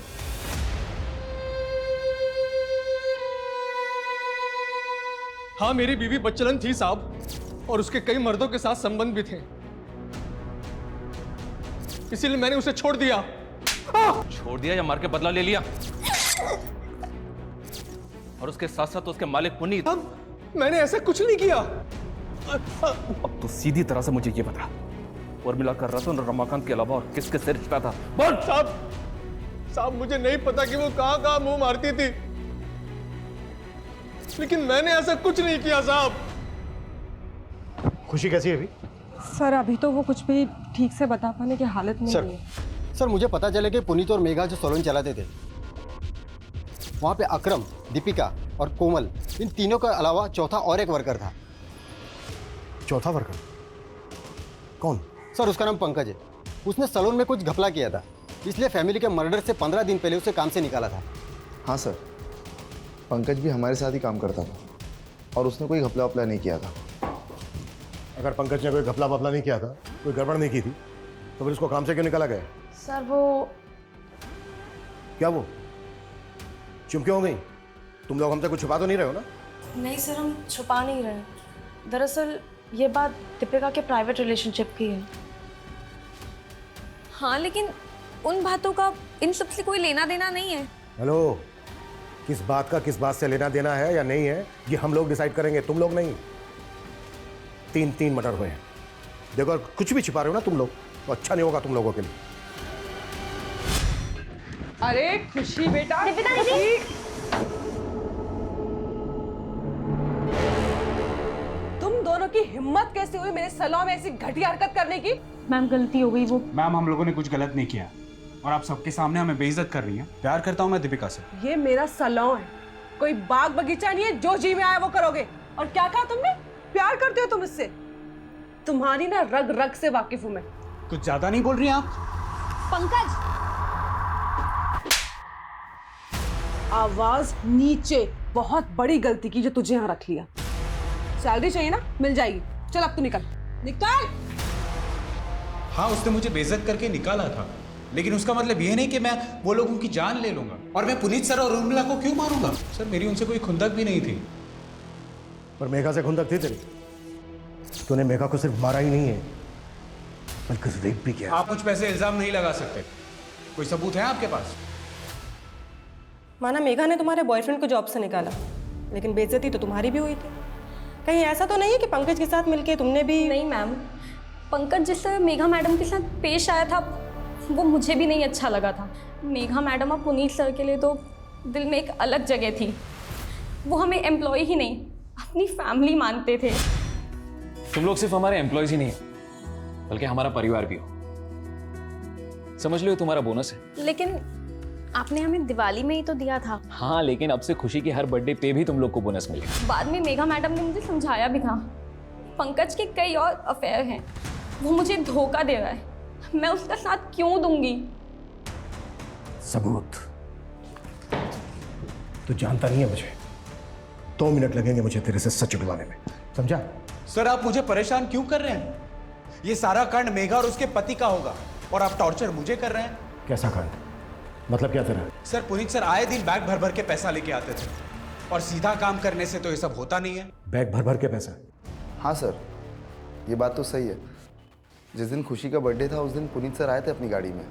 S15: हाँ, मेरी बीवी बच्चलन थी साहब, और उसके कई मर्दों के साथ संबंध भी थे, इसीलिए मैंने उसे छोड़ दिया।
S10: छोड़ दिया या मार के बदला ले लिया? और उसके साथ साथ उसके मालिक पुनीत।
S15: मैंने ऐसा कुछ नहीं किया।
S10: अब तो सीधी तरह से मुझे ये बता, उर्मिला का रतन और रमाकांत के अलावा और किसके से रिश्ता था? बोल।
S15: साहब मुझे नहीं पता कि वो कहां मुंह मारती थी, लेकिन मैंने ऐसा कुछ नहीं किया साहब।
S6: खुशी कैसी है अभी?
S2: सर अभी तो वो कुछ भी ठीक से बता पाने की हालत में नहीं है।
S19: सर मुझे पता चला कि पुनीत और मेघा जो सैलून चलाते थे, वहाँ पे अक्रम, दीपिका और कोमल, इन तीनों के अलावा चौथा और एक वर्कर था।
S6: चौथा वर्कर कौन?
S19: सर उसका नाम पंकज है। उसने सैलून में कुछ घपला किया था, इसलिए फैमिली के मर्डर से 15 दिन पहले उसे काम से निकाला था।
S20: हाँ सर, पंकज भी हमारे साथ ही काम करता था और उसने कोई घपला वपला नहीं किया था।
S6: अगर पंकज ने कोई घपला वपला नहीं किया था, कोई गड़बड़ नहीं की थी, तो फिर उसको काम से क्यों निकाला गया?
S14: सर वो
S6: क्या वो चुप क्यों हो गई? तुम लोग हमसे कुछ छुपा तो नहीं रहे हो ना?
S5: नहीं सर, हम छुपा नहीं रहे। दरअसल ये बात दीपिका के प्राइवेट रिलेशनशिप की है। हाँ, लेकिन उन बातों का इन सब से कोई लेना देना नहीं है।
S6: हेलो, किस बात से लेना देना है या नहीं है, ये हम लोग डिसाइड करेंगे, तुम लोग नहीं। 3 मर्डर हुए हैं। देखो अगर कुछ भी छिपा रहे हो ना तुम लोग, तो अच्छा नहीं होगा तुम लोगों के लिए।
S14: अरे खुशी बेटा, तुम दोनों की हिम्मत कैसे हुई मेरे सैलून में ऐसी घटिया हरकत करने की?
S17: मैम गलती हो गई। वो
S13: मैम हम लोगों ने कुछ गलत नहीं किया और आप सबके सामने हमें बेइज्जत कर रही हैं। प्यार करता हूं मैं दीपिका से।
S14: ये मेरा सैलून है, कोई बाग बगीचा नहीं है जो जी में आया वो करोगे। और क्या कहा तुमने? प्यार करते हो तुम इससे? तुम्हारी ना रग रग से वाकिफ हूं मैं।
S13: कुछ ज्यादा नहीं बोल रही हैं आप?
S14: पंकज, आवाज नीचे। बहुत बड़ी गलती की जो तुझे यहाँ रख लिया। सैलरी चाहिए ना, मिल जाएगी। चल अब तू निकल निकल।
S13: हाँ, उसने मुझे बेइज्जत करके निकाला था, लेकिन उसका मतलब ये नहीं कि मैं वो लोगों की जान ले लूंगा। और मैं पुनीत सर और उर्मिला को क्यों मारूंगा? सर मेरी उनसे कोई खुंदक भी नहीं थी।
S6: पर मेघा से खुंदक थी तेरी? तूने मेघा को सिर्फ मारा ही नहीं है, बल्कि रेप भी किया।
S13: आप मुझ पे ऐसे इल्जाम नहीं लगा सकते। कोई सबूत है आपके पास?
S2: माना मेघा ने तुम्हारे बॉयफ्रेंड को जॉब से निकाला, लेकिन बेइज्जती तो तुम्हारी भी हुई थी। कहीं ऐसा तो नहीं है कि पंकज के साथ मिलके तुमने भी?
S5: नहीं मैम, पंकज जिस तरह मेघा मैडम के साथ पेश आया था वो मुझे भी नहीं अच्छा लगा था। मेघा मैडम और पुनीत सर के लिए तो दिल में एक अलग जगह थी। वो हमें एम्प्लॉय ही नहीं, अपनी फैमिली मानते थे।
S4: तुम लोग सिर्फ हमारे एम्प्लॉयज ही नहीं हो, बल्कि हमारा परिवार भी हो। समझ लो ये तुम्हारा बोनस है।
S5: लेकिन आपने हमें दिवाली में ही तो दिया था।
S4: हाँ, लेकिन अब से खुशी की हर बर्थडे पे भी तुम लोग को बोनस मिलेगा।
S5: बाद में मेघा मैडम ने मुझे समझाया भी था, पंकज के कई और अफेयर हैं, वो मुझे धोखा दे रहा है, मैं उसका साथ क्यों दूंगी?
S6: सबूत? तू जानता नहीं है मुझे। 2 मिनट लगेंगे मुझे तेरे से सच उगलवाने में, समझा?
S13: सर आप मुझे परेशान क्यों कर रहे हैं? ये सारा कांड मेघा और उसके पति का होगा और आप टॉर्चर मुझे कर रहे हैं।
S6: कैसा कांड? मतलब क्या तेरा?
S13: सर पुनीत सर आए दिन बैग भर भर के पैसा लेके आते थे और सीधा काम करने से तो ये सब होता नहीं है।
S6: बैग भर भर के पैसा?
S20: हाँ सर, ये बात तो सही है। जिस दिन खुशी का बर्थडे था उस दिन पुनीत सर आए थे अपनी गाड़ी में,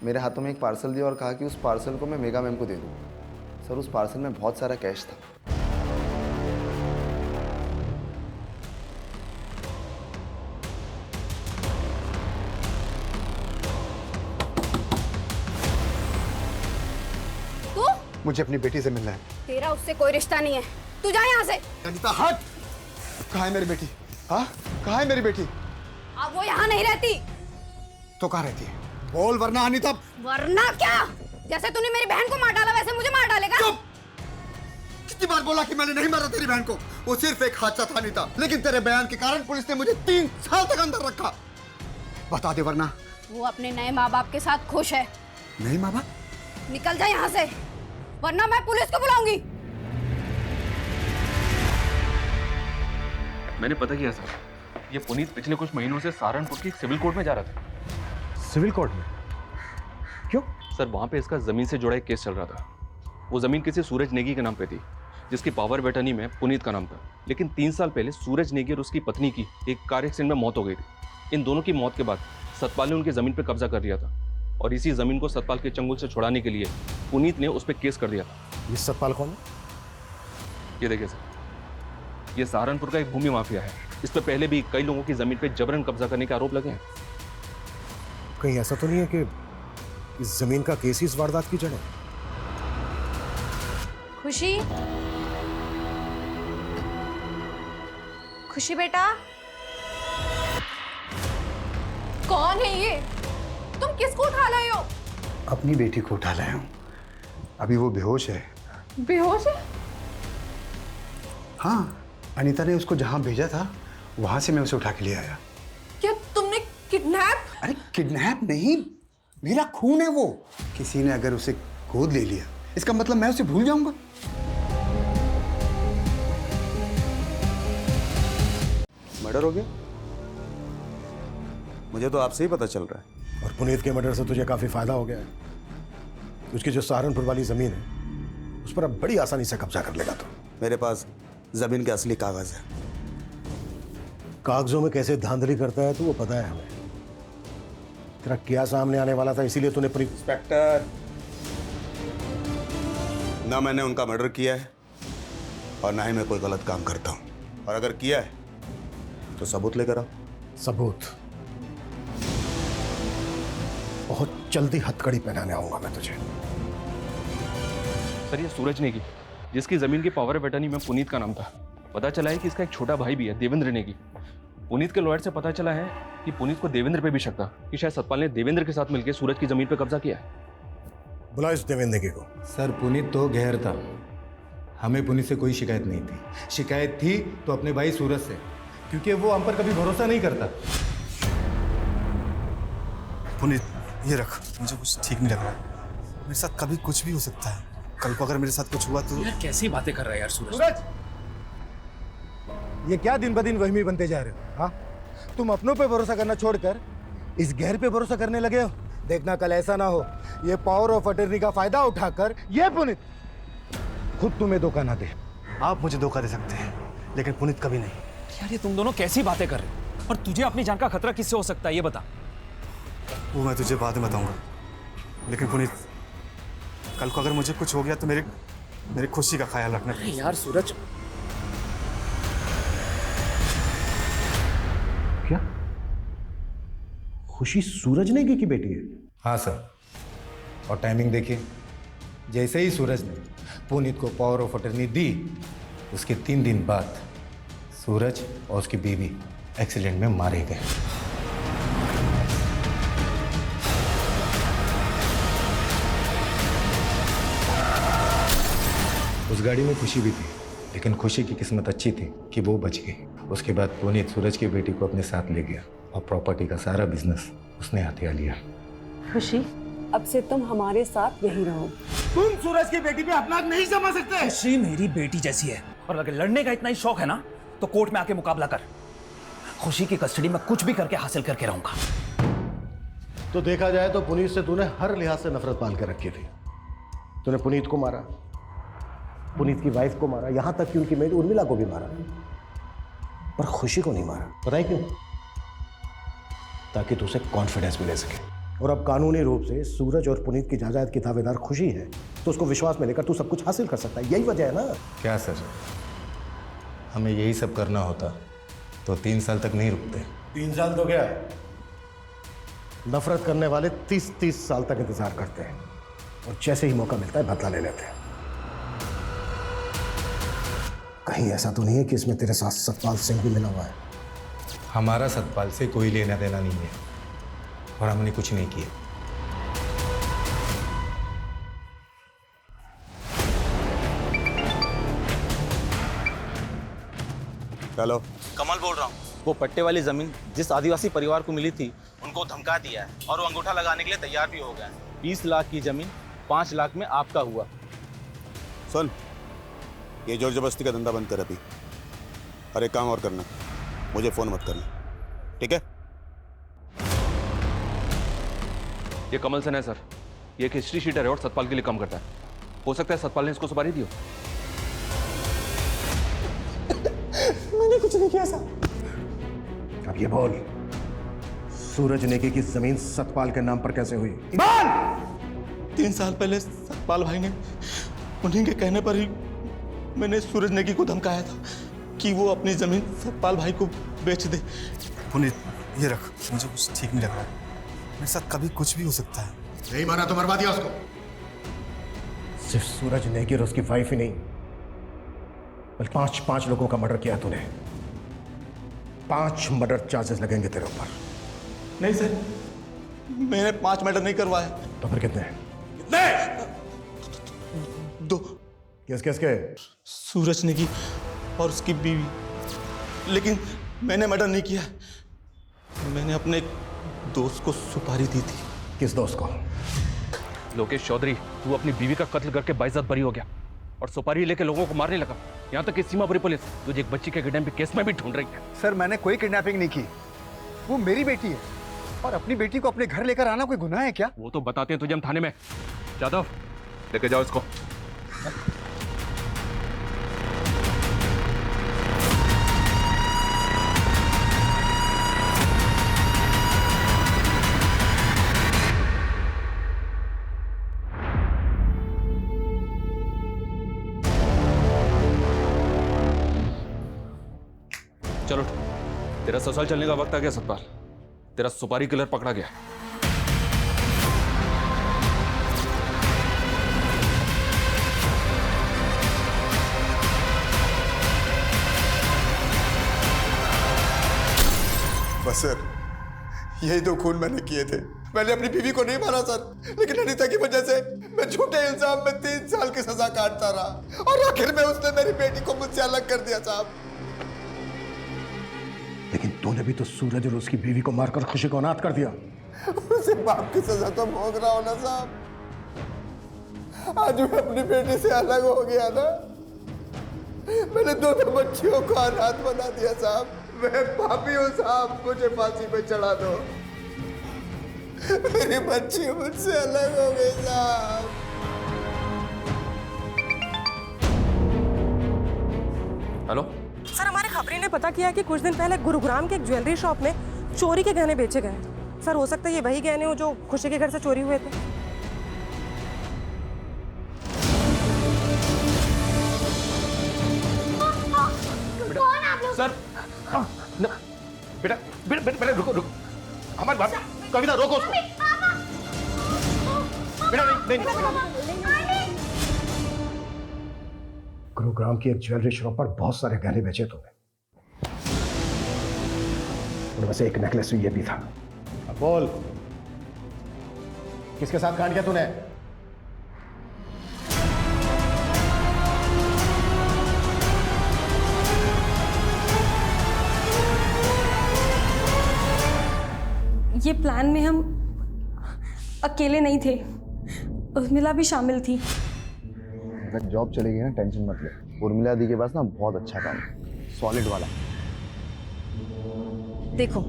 S20: मेरे हाथों में एक पार्सल दिया और कहा कि उस पार्सल को मैं मेगा मैम को दे दूँ। सर उस पार्सल में बहुत सारा कैश था।
S16: मुझे अपनी बेटी से मिलना है।
S21: तेरा उससे कोई रिश्ता नहीं है, तू जा यहाँ से।
S16: अनीता हट! कहाँ है मेरी बेटी? हाँ, कहाँ है मेरी बेटी?
S21: अब वो यहाँ नहीं रहती।
S16: तो कहाँ रहती है? बोल वरना अनीता।
S21: वरना क्या? जैसे तूने मेरी बहन को मार डाला वैसे मुझे मार डालेगा।
S16: चुप! कितनी बार बोला कि मैंने नहीं मारा तेरी बहन को? वो सिर्फ एक हादसा था अनीता, लेकिन तेरे बयान के कारण पुलिस ने मुझे 3 साल तक अंदर रखा। बता दे वरना।
S21: वो अपने नए माँ बाप के साथ खुश है।
S16: नहीं माँ बाप?
S21: निकल जा यहाँ से, वरना मैं पुलिस को बुलाऊंगी।
S10: मैंने पता किया सर, ये पुनीत पिछले कुछ महीनों से सहारनपुर की सिविल कोर्ट में जा रहा था।
S6: सिविल कोर्ट में? क्यों?
S10: सर वहाँ पे इसका जमीन से जुड़ा एक केस चल रहा था। वो जमीन किसी सूरज नेगी के नाम पे थी, जिसकी पावर ऑफ अटर्नी में पुनीत का नाम था। लेकिन 3 साल पहले सूरज नेगी और उसकी पत्नी की एक कार एक्सीडेंट में मौत हो गई थी। इन दोनों की मौत के बाद सतपाल ने उनकी जमीन पर कब्जा कर लिया था और इसी जमीन को सतपाल के चंगुल से छुड़ाने के लिए पुनीत ने उस पर केस कर दिया था।
S6: ये सतपाल कौन है?
S10: ये देखिए सर, ये सहारनपुर का एक भूमि माफिया है। इस पर पहले भी कई लोगों की जमीन पे जबरन कब्जा करने के आरोप लगे हैं।
S6: कहीं ऐसा तो नहीं है कि इस जमीन का केस ही इस वारदात की जड़ है?
S21: खुशी, खुशी बेटा, कौन है ये? तुम किसको उठा लाए हो?
S16: अपनी बेटी को उठा लाया हूँ। अभी वो बेहोश है।
S21: बेहोश है?
S16: हाँ, अनीता ने उसको जहाँ भेजा था वहां से मैं उसे उठा के ले आया।
S21: क्या तुमने किडनैप?
S16: अरे किडनैप नहीं, मेरा खून है वो। किसी ने अगर उसे गोद ले लिया इसका मतलब मैं उसे भूल जाऊंगा?
S6: मर्डर हो गया? मुझे तो आपसे ही पता चल रहा है। और पुनीत के मर्डर से तुझे काफी फायदा हो गया है। उसकी जो सहारनपुर वाली जमीन है उस पर अब बड़ी आसानी से कब्जा कर लेगा। तो
S20: मेरे पास जमीन के असली कागज है।
S6: कागजों में कैसे धांधली करता है तो वो पता है हमें। तेरा क्या सामने आने वाला था, इसीलिए तूने
S20: इंस्पेक्टर, ना मैंने उनका मर्डर किया है और ना ही मैं कोई गलत काम करता हूं। और अगर किया है तो सबूत लेकर आओ।
S6: सबूत? बहुत जल्दी हथकड़ी पहनाने आऊंगा मैं तुझे।
S10: सर ये सूरज नेगी, जिसकी जमीन की पावर ऑफ अटर्नी में पुनीत का नाम था, पता चला है कि इसका एक छोटा भाई भी है, देवेंद्र नेगी। पुनीत के लॉयर से पता चला है कि पुनीत को देवेंद्र पे भी शक था कि शायद सतपाल ने देवेंद्र के साथ मिलकर सूरज की जमीन पर कब्जा किया है।
S6: बुला इस देवेंद्र नेगी को।
S18: सर पुनीत तो गैर था, हमें पुनीत से कोई शिकायत नहीं थी। शिकायत थी तो अपने भाई सूरज से, क्योंकि वो हम पर कभी भरोसा नहीं करता।
S22: पुनीत ये रख, मुझे कुछ ठीक नहीं लग रहा। मेरे साथ कभी कुछ भी हो सकता है। कल को अगर मेरे साथ कुछ हुआ तो।
S4: यार कैसी बातें कर रहा है यार सूरज।
S22: सूरज, ये क्या दिन ब दिन वहमी बनते जा रहे हो? हाँ, तुम अपनों पे भरोसा करना छोड़कर इस गैर पे भरोसा करने लगे हो। देखना कल ऐसा ना हो ये पावर ऑफ अटर्नी का फायदा उठाकर ये पुनीत खुद तुम्हें धोखा ना दे। आप मुझे धोखा दे सकते हैं लेकिन पुनीत कभी नहीं।
S4: यार ये तुम दोनों कैसी बातें कर रहे हो? और तुझे अपनी जान का खतरा किससे हो सकता है ये बता।
S22: वो मैं तुझे बाद में बताऊंगा, लेकिन पुनीत कल को अगर मुझे कुछ हो गया तो मेरी खुशी का ख्याल रखना।
S4: यार सूरज,
S6: क्या खुशी सूरज नेगी की बेटी है?
S18: हाँ सर, और टाइमिंग देखिए, जैसे ही सूरज ने पुनीत को पावर ऑफ अटर्नी दी उसके 3 दिन बाद सूरज और उसकी बीवी
S22: एक्सीडेंट में मारे गए। उस गाड़ी में खुशी भी थी, लेकिन खुशी की किस्मत अच्छी थी कि वो बच गई। उसके बाद पुनीत सूरज की बेटी को अपने साथ ले गया और प्रॉपर्टी का सारा बिजनेस उसने हथिया लिया।
S14: खुशी, अब से तुम हमारे साथ यहीं रहो।
S22: तुम सूरज की बेटी पे अपना हक नहीं जमा सकते।
S8: खुशी मेरी बेटी जैसी है, और अगर लड़ने का इतना ही शौक है ना तो कोर्ट में आके मुकाबला कर। खुशी की कस्टडी में कुछ भी करके हासिल करके रहूंगा।
S6: तो देखा जाए तो पुनीत से तूने हर लिहाज से नफरत पाल के रखी थी। तूने पुनीत को मारा, पुनीत की वाइफ को मारा, यहां तक कि उनकी मेड उर्मिला को भी मारा, पर खुशी को नहीं मारा। पता है क्यों? ताकि तुझे कॉन्फिडेंस मिले सके। और अब कानूनी रूप से सूरज और पुनीत की जायदाद की दावेदार खुशी है, तो उसको विश्वास में लेकर तू सब कुछ हासिल कर सकता है। यही वजह है ना।
S22: क्या सर, हमें यही सब करना होता तो 3 साल तक नहीं रुकते। 3 साल तो क्या, नफरत करने वाले 30-30 साल तक इंतजार करते हैं और जैसे ही मौका मिलता है बदला ले लेते हैं। कहीं ऐसा तो नहीं है कि इसमें तेरे साथ सतपाल सिंह भी मिला हुआ है? हमारा सतपाल से कोई लेना देना नहीं है और हमने कुछ नहीं किया।
S9: हेलो, कमल बोल रहा हूँ। वो पट्टे वाली जमीन जिस आदिवासी परिवार को मिली थी, उनको धमका दिया है और वो अंगूठा लगाने के लिए तैयार भी हो गया है। 20 लाख की जमीन 5 लाख में आपका हुआ।
S23: सुन, ये जोर जबरदस्ती का धंधा बंद कर अभी, और एक काम और करना, मुझे फोन मत करना, ठीक है?
S10: ये कमल सेन है सर, ये एक हिस्ट्री शीटर है और सतपाल के लिए काम करता है। हो सकता है सतपाल ने इसको सुपारी दी हो।
S22: मैंने कुछ नहीं किया सर। अब ये बोल, सूरज नेगी की जमीन सतपाल के नाम पर कैसे हुई?
S23: 3 साल पहले सतपाल भाई ने, उन्हीं के कहने पर ही मैंने सूरज नेगी को धमकाया था कि वो अपनी जमीन सतपाल भाई को बेच दे।
S22: पुनीत, ये रख, मुझे कुछ ठीक नहीं लग रहा है। मेरे साथ कभी कुछ भी हो सकता है। नहीं माना तो मरवा दिया उसको। सिर्फ सूरज नेगी और उसकी वाइफ ही नहीं, बल्कि 5 लोगों का मर्डर किया तूने। 5 मर्डर चार्जेस लगेंगे तेरे ऊपर।
S23: नहीं सर, मैंने 5 मर्डर नहीं करवाए।
S22: तो फिर कितने?
S23: कितने? 2।
S22: किसके?
S23: सूरज नेगी और उसकी बीवी। लेकिन मैंने मर्डर नहीं किया, मैंने अपने एक दोस्त को सुपारी दी थी।
S22: किस दोस्त को?
S10: लोकेश चौधरी, तू अपनी बीवी का कत्ल करके बाइज्जत बरी हो गया और सुपारी लेके लोगों को मारने लगा। यहाँ तक कि सीमापुरी पुलिस तुझे एक बच्ची के किडनैपिंग केस में भी ढूंढ रही है।
S16: सर, मैंने कोई किडनैपिंग नहीं की, वो मेरी बेटी है और अपनी बेटी को अपने घर लेकर आना कोई गुनाह है क्या?
S10: वो तो बताते हैं तुझे हम थाने में। जादव, लेके जाओ इसको। चलो, तेरा ससुराल चलने का वक्त आ गया सतपाल। तेरा सुपारी किलर पकड़ा गया।
S23: बस सर, यही 2 खून मैंने किए थे। मैंने अपनी बीवी को नहीं मारा सर, लेकिन अनीता की वजह से मैं झूठे इल्जाम में 3 साल की सजा काटता रहा और आखिर में उसने मेरी बेटी को मुझसे अलग कर दिया साहब।
S22: लेकिन तूने भी तो सूरज और उसकी बीवी को मारकर खुशी को अनाथ कर दिया।
S23: उसे बाप की सजा तो भोग रहा हूं ना साहब। आज मैं अपनी बेटी से अलग हो गया ना, मैंने 2 बच्चियों को अनाथ बना दिया साहब। मैं पापी हूं साहब, मुझे फांसी पे चढ़ा दो। मेरी बच्ची मुझसे अलग हो गई साहब।
S10: हेलो
S2: सर, हमारे खबरी ने पता किया कि कुछ दिन पहले गुरुग्राम के एक ज्वेलरी शॉप में चोरी के गहने बेचे गए। सर, हो सकता है ये वही गहने हो जो खुशी के घर से चोरी हुए थे।
S1: कौन आप लोग?
S23: सर, बेटा बेटा बेटा रुको, हमारी बात, कविता रोको उसको। बेटा नहीं।
S22: गुरुग्राम की एक ज्वेलरी शॉप पर बहुत सारे गहने बेचे तूने।
S6: उनमें से एक नेकलेस ये भी था। अब बोल, किसके साथ कांड किया तूने?
S5: ये प्लान में हम अकेले नहीं थे, उर्मिला भी शामिल थी।
S20: अगर जॉब चलेगी ना, टेंशन मत ले। उर्मिला दी के पास ना बहुत अच्छा काम है, सॉलिड वाला।
S21: देखो,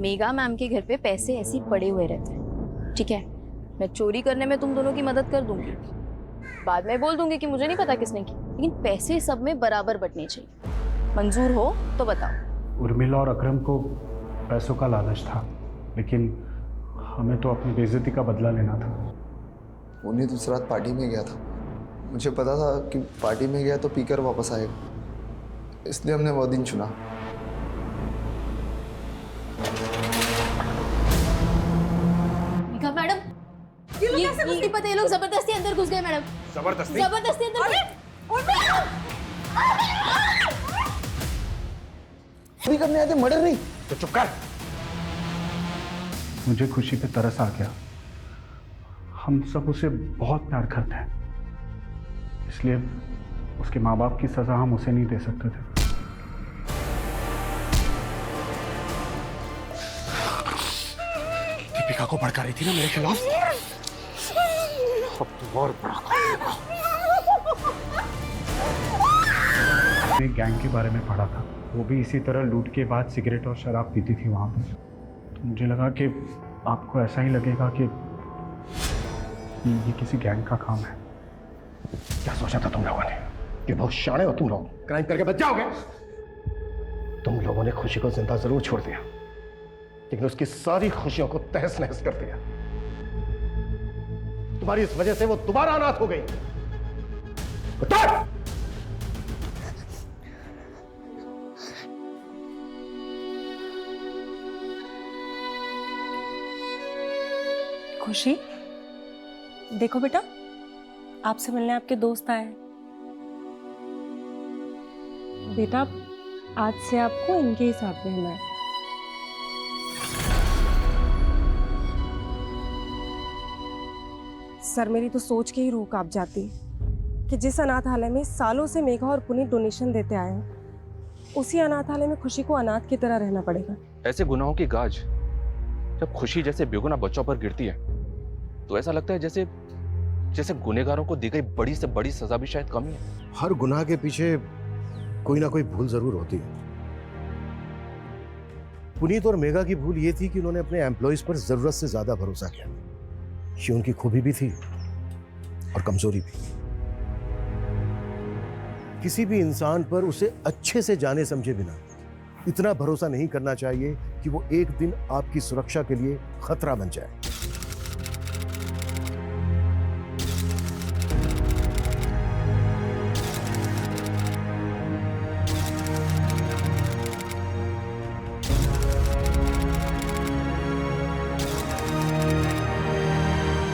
S21: मेगा मैम के घर पे पैसे ऐसे ही पड़े हुए रहते हैं, ठीक है? मैं चोरी करने में तुम दोनों की मदद कर दूंगी, बाद में बोल दूंगी कि मुझे नहीं पता किसने की, लेकिन पैसे सब में बराबर बंटने चाहिए। मंजूर हो तो बताओ।
S18: उर्मिला और अकरम को पैसों का लालच था, लेकिन हमें तो अपनी बेइज्जती का बदला लेना था।
S20: उन्हें दूसरी रात पार्टी में गया था, मुझे पता था कि पार्टी में गया तो पीकर वापस आएगा, इसलिए हमने वो दिन चुना।
S21: मैडम, ये कैसे पता, ये लोग जबरदस्ती अंदर घुस गए मैडम।
S6: जबरदस्ती
S21: अंदर
S20: चोरी करने आए थे, मर्डर नहीं।
S6: तो चुप कर।
S18: मुझे खुशी पे तरस आ गया। हम सब उसे बहुत प्यार करते हैं, इसलिए उसके माँ बाप की सजा हम उसे नहीं दे सकते थे।
S6: दीपिका को भड़का रही थी ना मेरे खिलाफ, अब तू और बड़ा
S18: मैं गैंग के बारे में पढ़ा था, वो भी इसी तरह लूट के बाद सिगरेट और शराब पीती थी वहाँ पर। तो मुझे लगा कि आपको ऐसा ही लगेगा कि ये किसी गैंग का काम है।
S6: क्या सोचा था तुम लोगों ने कि बहुत शाणे हो तुम लोग, क्राइम करके बच जाओगे? तुम लोगों ने खुशी को जिंदा जरूर छोड़ दिया, लेकिन उसकी सारी खुशियों को तहस नहस कर दिया। तुम्हारी इस वजह से वो दोबारा अनाथ हो गई। उतर!
S2: खुशी, देखो बेटा, आपसे मिलने आपके दोस्त आए। बेटा, आज से आपको इनके ही साथ रहना है। सर, मेरी तो सोच के ही रूह कांप जाती कि जिस अनाथालय में सालों से मेघा और पुनीत डोनेशन देते आए हैं, उसी अनाथालय में खुशी को अनाथ की तरह रहना पड़ेगा।
S10: ऐसे गुनाहों की गाज जब खुशी जैसे बेगुनाह बच्चों पर गिरती है तो ऐसा लगता है जैसे गुनहगारों को दी गई बड़ी से बड़ी सजा भी शायद कम ही है।
S6: हर गुनाह के पीछे कोई ना कोई भूल जरूर होती है। पुनीत और मेघा की भूल ये थी कि उन्होंने अपने एम्प्लॉइज पर जरूरत से ज्यादा भरोसा किया। ये उनकी खूबी भी थी और कमजोरी भी। किसी भी इंसान पर उसे अच्छे से जाने समझे बिना इतना भरोसा नहीं करना चाहिए कि वो एक दिन आपकी सुरक्षा के लिए खतरा बन जाए।